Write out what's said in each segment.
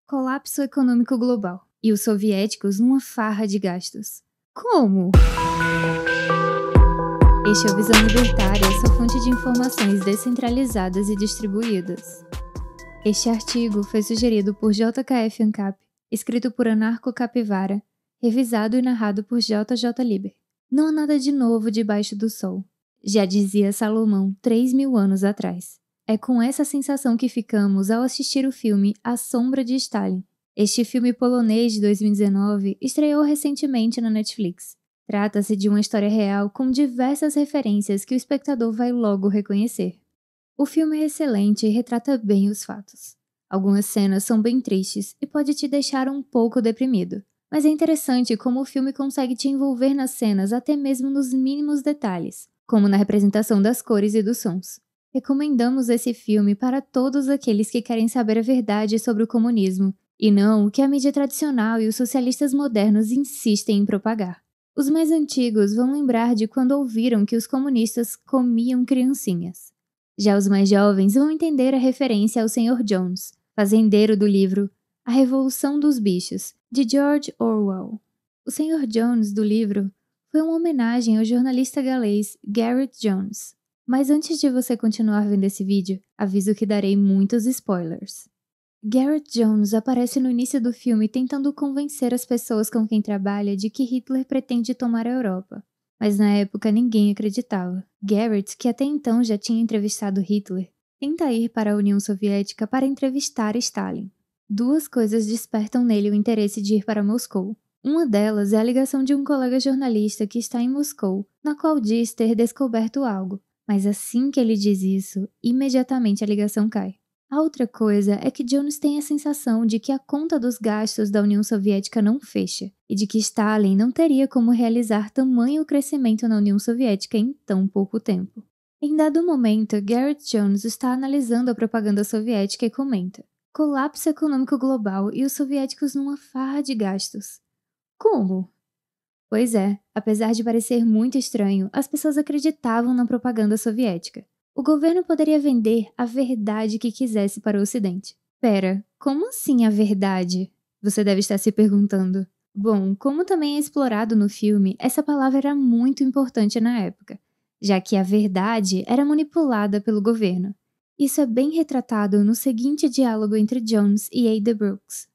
Colapso econômico global e os soviéticos numa farra de gastos. Como? Este é o Visão Libertária, sua fonte de informações descentralizadas e distribuídas. Este artigo foi sugerido por JKF Ancap, escrito por Anarco Capivara, revisado e narrado por JJ Liber. Não há nada de novo debaixo do sol. Já dizia Salomão 3.000 anos atrás. É com essa sensação que ficamos ao assistir o filme A Sombra de Stalin. Este filme polonês de 2019 estreou recentemente na Netflix. Trata-se de uma história real com diversas referências que o espectador vai logo reconhecer. O filme é excelente e retrata bem os fatos. Algumas cenas são bem tristes e pode te deixar um pouco deprimido, mas é interessante como o filme consegue te envolver nas cenas até mesmo nos mínimos detalhes, como na representação das cores e dos sons. Recomendamos esse filme para todos aqueles que querem saber a verdade sobre o comunismo, e não o que a mídia tradicional e os socialistas modernos insistem em propagar. Os mais antigos vão lembrar de quando ouviram que os comunistas comiam criancinhas. Já os mais jovens vão entender a referência ao Sr. Jones, fazendeiro do livro A Revolução dos Bichos, de George Orwell. O Sr. Jones do livro foi uma homenagem ao jornalista galês Gareth Jones. Mas antes de você continuar vendo esse vídeo, aviso que darei muitos spoilers. Gareth Jones aparece no início do filme tentando convencer as pessoas com quem trabalha de que Hitler pretende tomar a Europa. Mas na época ninguém acreditava. Gareth, que até então já tinha entrevistado Hitler, tenta ir para a União Soviética para entrevistar Stalin. Duas coisas despertam nele o interesse de ir para Moscou. Uma delas é a ligação de um colega jornalista que está em Moscou, na qual diz ter descoberto algo. Mas assim que ele diz isso, imediatamente a ligação cai. A outra coisa é que Jones tem a sensação de que a conta dos gastos da União Soviética não fecha, e de que Stalin não teria como realizar tamanho crescimento na União Soviética em tão pouco tempo. Em dado momento, Gareth Jones está analisando a propaganda soviética e comenta: colapso econômico global e os soviéticos numa farra de gastos. Como? Pois é, apesar de parecer muito estranho, as pessoas acreditavam na propaganda soviética. O governo poderia vender a verdade que quisesse para o Ocidente. Pera, como assim a verdade? Você deve estar se perguntando. Bom, como também é explorado no filme, essa palavra era muito importante na época, já que a verdade era manipulada pelo governo. Isso é bem retratado no seguinte diálogo entre Jones e Ada Brooks.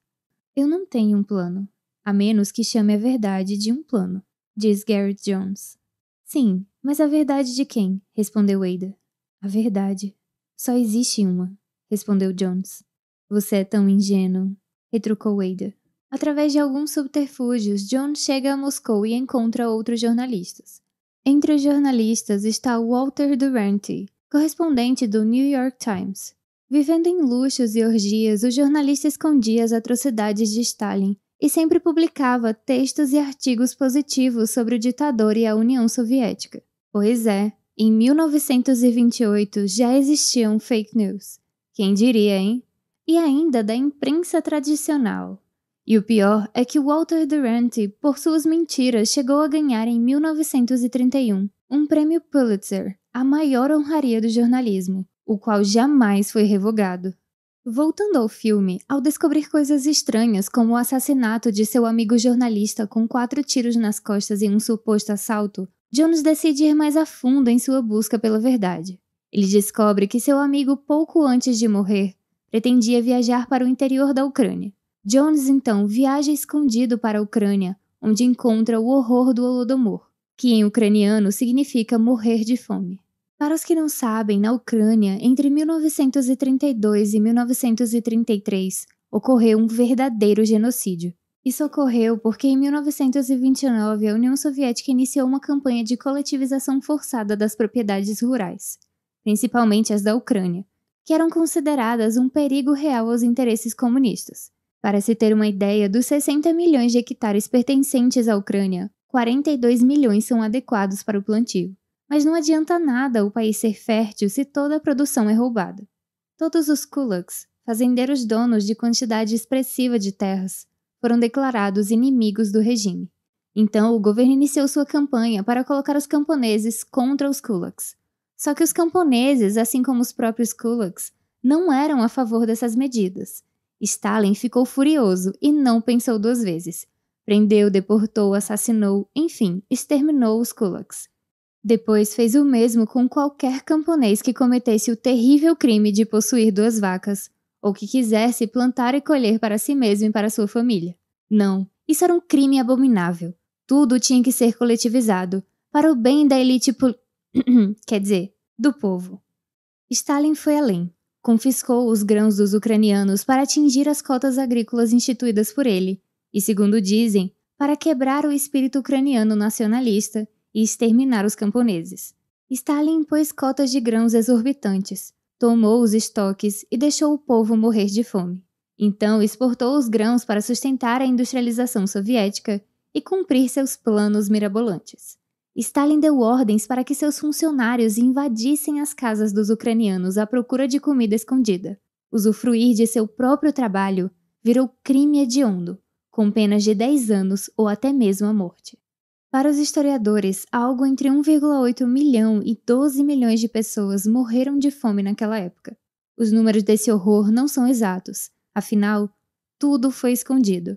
Eu não tenho um plano, a menos que chame a verdade de um plano, diz Gareth Jones. Sim, mas a verdade de quem? Respondeu Ada. A verdade. Só existe uma, respondeu Jones. Você é tão ingênuo, retrucou Ada. Através de alguns subterfúgios, Jones chega a Moscou e encontra outros jornalistas. Entre os jornalistas está Walter Duranty, correspondente do New York Times. Vivendo em luxos e orgias, o jornalista escondia as atrocidades de Stalin e sempre publicava textos e artigos positivos sobre o ditador e a União Soviética. Pois é, em 1928 já existiam fake news. Quem diria, hein? E ainda da imprensa tradicional. E o pior é que Walter Duranty, por suas mentiras, chegou a ganhar em 1931 um prêmio Pulitzer, a maior honraria do jornalismo, o qual jamais foi revogado. Voltando ao filme, ao descobrir coisas estranhas como o assassinato de seu amigo jornalista com 4 tiros nas costas em um suposto assalto, Jones decide ir mais a fundo em sua busca pela verdade. Ele descobre que seu amigo, pouco antes de morrer, pretendia viajar para o interior da Ucrânia. Jones, então, viaja escondido para a Ucrânia, onde encontra o horror do Holodomor, que em ucraniano significa morrer de fome. Para os que não sabem, na Ucrânia, entre 1932 e 1933, ocorreu um verdadeiro genocídio. Isso ocorreu porque em 1929 a União Soviética iniciou uma campanha de coletivização forçada das propriedades rurais, principalmente as da Ucrânia, que eram consideradas um perigo real aos interesses comunistas. Para se ter uma ideia, dos 60 milhões de hectares pertencentes à Ucrânia, 42 milhões são adequados para o plantio. Mas não adianta nada o país ser fértil se toda a produção é roubada. Todos os kulaks, fazendeiros donos de quantidade expressiva de terras, foram declarados inimigos do regime. Então, o governo iniciou sua campanha para colocar os camponeses contra os kulaks. Só que os camponeses, assim como os próprios kulaks, não eram a favor dessas medidas, Stalin ficou furioso e não pensou 2 vezes. Prendeu, deportou, assassinou, enfim, exterminou os kulaks. Depois fez o mesmo com qualquer camponês que cometesse o terrível crime de possuir 2 vacas, ou que quisesse plantar e colher para si mesmo e para sua família. Não, isso era um crime abominável. Tudo tinha que ser coletivizado, para o bem da elite quer dizer, do povo. Stalin foi além. Confiscou os grãos dos ucranianos para atingir as cotas agrícolas instituídas por ele, e, segundo dizem, para quebrar o espírito ucraniano nacionalista e exterminar os camponeses. Stalin impôs cotas de grãos exorbitantes, tomou os estoques e deixou o povo morrer de fome. Então exportou os grãos para sustentar a industrialização soviética e cumprir seus planos mirabolantes. Stalin deu ordens para que seus funcionários invadissem as casas dos ucranianos à procura de comida escondida. Usufruir de seu próprio trabalho virou crime hediondo, com penas de 10 anos ou até mesmo a morte. Para os historiadores, algo entre 1,8 milhão e 12 milhões de pessoas morreram de fome naquela época. Os números desse horror não são exatos, afinal, tudo foi escondido.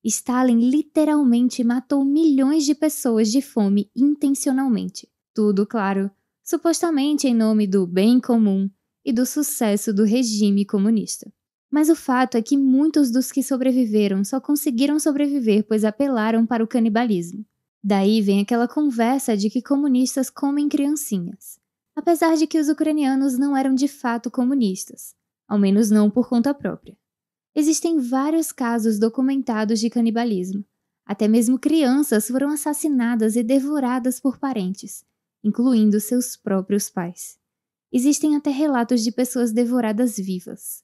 Stalin literalmente matou milhões de pessoas de fome intencionalmente. Tudo, claro, supostamente em nome do bem comum e do sucesso do regime comunista. Mas o fato é que muitos dos que sobreviveram só conseguiram sobreviver pois apelaram para o canibalismo. Daí vem aquela conversa de que comunistas comem criancinhas. Apesar de que os ucranianos não eram de fato comunistas, ao menos não por conta própria. Existem vários casos documentados de canibalismo. Até mesmo crianças foram assassinadas e devoradas por parentes, incluindo seus próprios pais. Existem até relatos de pessoas devoradas vivas.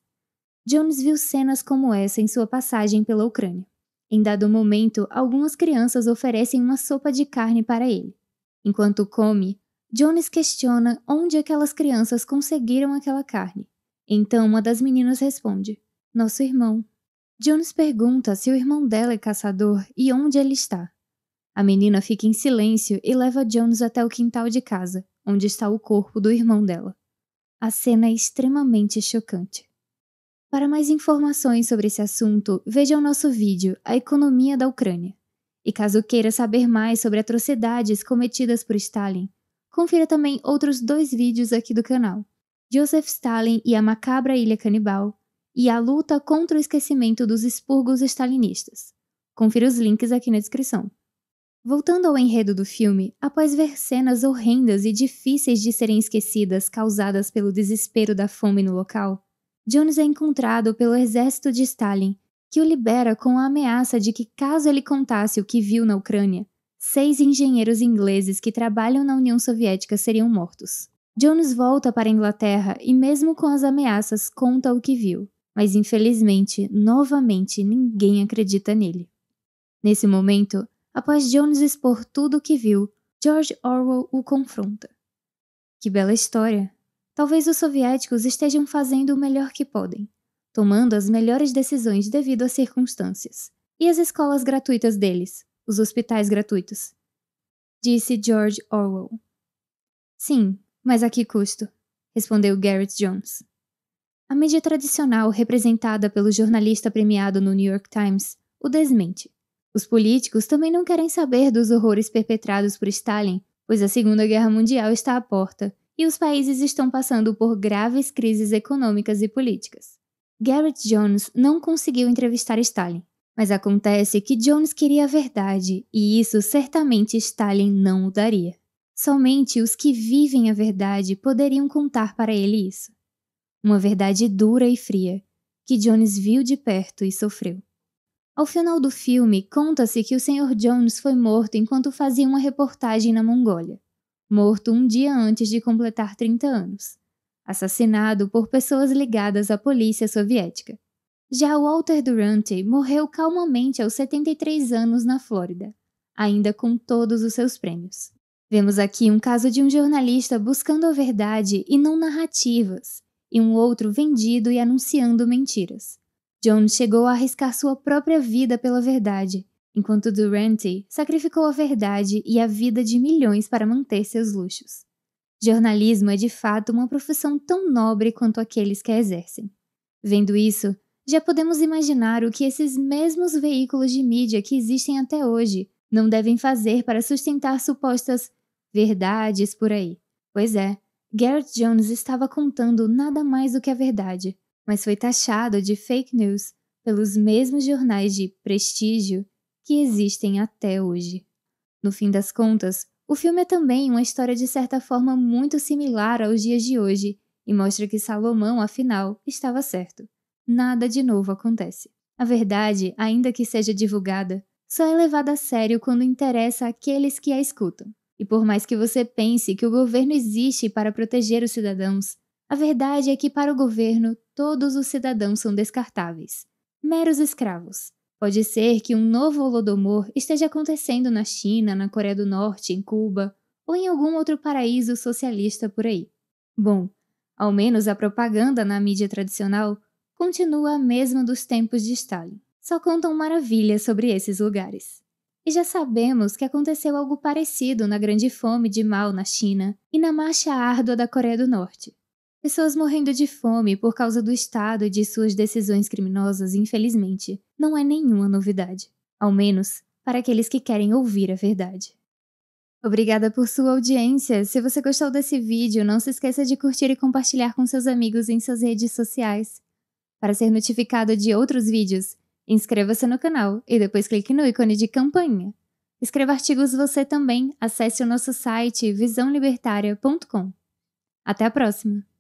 Jones viu cenas como essa em sua passagem pela Ucrânia. Em dado momento, algumas crianças oferecem uma sopa de carne para ele. Enquanto come, Jones questiona onde aquelas crianças conseguiram aquela carne. Então uma das meninas responde: "Nosso irmão." Jones pergunta se o irmão dela é caçador e onde ele está. A menina fica em silêncio e leva Jones até o quintal de casa, onde está o corpo do irmão dela. A cena é extremamente chocante. Para mais informações sobre esse assunto, veja o nosso vídeo A Economia da Ucrânia. E caso queira saber mais sobre atrocidades cometidas por Stalin, confira também outros 2 vídeos aqui do canal: Joseph Stalin e a Macabra Ilha Canibal, e a luta contra o esquecimento dos expurgos stalinistas. Confira os links aqui na descrição. Voltando ao enredo do filme, após ver cenas horrendas e difíceis de serem esquecidas causadas pelo desespero da fome no local, Jones é encontrado pelo exército de Stalin, que o libera com a ameaça de que, caso ele contasse o que viu na Ucrânia, 6 engenheiros ingleses que trabalham na União Soviética seriam mortos. Jones volta para a Inglaterra e, mesmo com as ameaças, conta o que viu. Mas infelizmente, novamente, ninguém acredita nele. Nesse momento, após Jones expor tudo o que viu, George Orwell o confronta. Que bela história! Talvez os soviéticos estejam fazendo o melhor que podem, tomando as melhores decisões devido às circunstâncias. E as escolas gratuitas deles, os hospitais gratuitos? Disse George Orwell. Sim, mas a que custo? Respondeu Gareth Jones. A mídia tradicional, representada pelo jornalista premiado no New York Times, o desmente. Os políticos também não querem saber dos horrores perpetrados por Stalin, pois a Segunda Guerra Mundial está à porta e os países estão passando por graves crises econômicas e políticas. Gareth Jones não conseguiu entrevistar Stalin, mas acontece que Jones queria a verdade e isso certamente Stalin não o daria. Somente os que vivem a verdade poderiam contar para ele isso. Uma verdade dura e fria, que Jones viu de perto e sofreu. Ao final do filme, conta-se que o Sr. Jones foi morto enquanto fazia uma reportagem na Mongólia. Morto um dia antes de completar 30 anos. Assassinado por pessoas ligadas à polícia soviética. Já Walter Duranty morreu calmamente aos 73 anos na Flórida, ainda com todos os seus prêmios. Vemos aqui um caso de um jornalista buscando a verdade e não narrativas, e um outro vendido e anunciando mentiras. Jones chegou a arriscar sua própria vida pela verdade, enquanto Duranty sacrificou a verdade e a vida de milhões para manter seus luxos. Jornalismo é de fato uma profissão tão nobre quanto aqueles que a exercem. Vendo isso, já podemos imaginar o que esses mesmos veículos de mídia que existem até hoje não devem fazer para sustentar supostas verdades por aí. Pois é, Gareth Jones estava contando nada mais do que a verdade, mas foi taxado de fake news pelos mesmos jornais de prestígio que existem até hoje. No fim das contas, o filme é também uma história de certa forma muito similar aos dias de hoje e mostra que Salomão, afinal, estava certo. Nada de novo acontece. A verdade, ainda que seja divulgada, só é levada a sério quando interessa àqueles que a escutam. E por mais que você pense que o governo existe para proteger os cidadãos, a verdade é que para o governo todos os cidadãos são descartáveis, meros escravos. Pode ser que um novo Holodomor esteja acontecendo na China, na Coreia do Norte, em Cuba ou em algum outro paraíso socialista por aí. Bom, ao menos a propaganda na mídia tradicional continua a mesma dos tempos de Stalin. Só contam maravilhas sobre esses lugares. E já sabemos que aconteceu algo parecido na Grande Fome de Mao na China e na Marcha Árdua da Coreia do Norte. Pessoas morrendo de fome por causa do Estado e de suas decisões criminosas, infelizmente, não é nenhuma novidade. Ao menos, para aqueles que querem ouvir a verdade. Obrigada por sua audiência. Se você gostou desse vídeo, não se esqueça de curtir e compartilhar com seus amigos em suas redes sociais. Para ser notificado de outros vídeos, inscreva-se no canal e depois clique no ícone de campainha. Escreva artigos você também. Acesse o nosso site visãolibertaria.com. Até a próxima!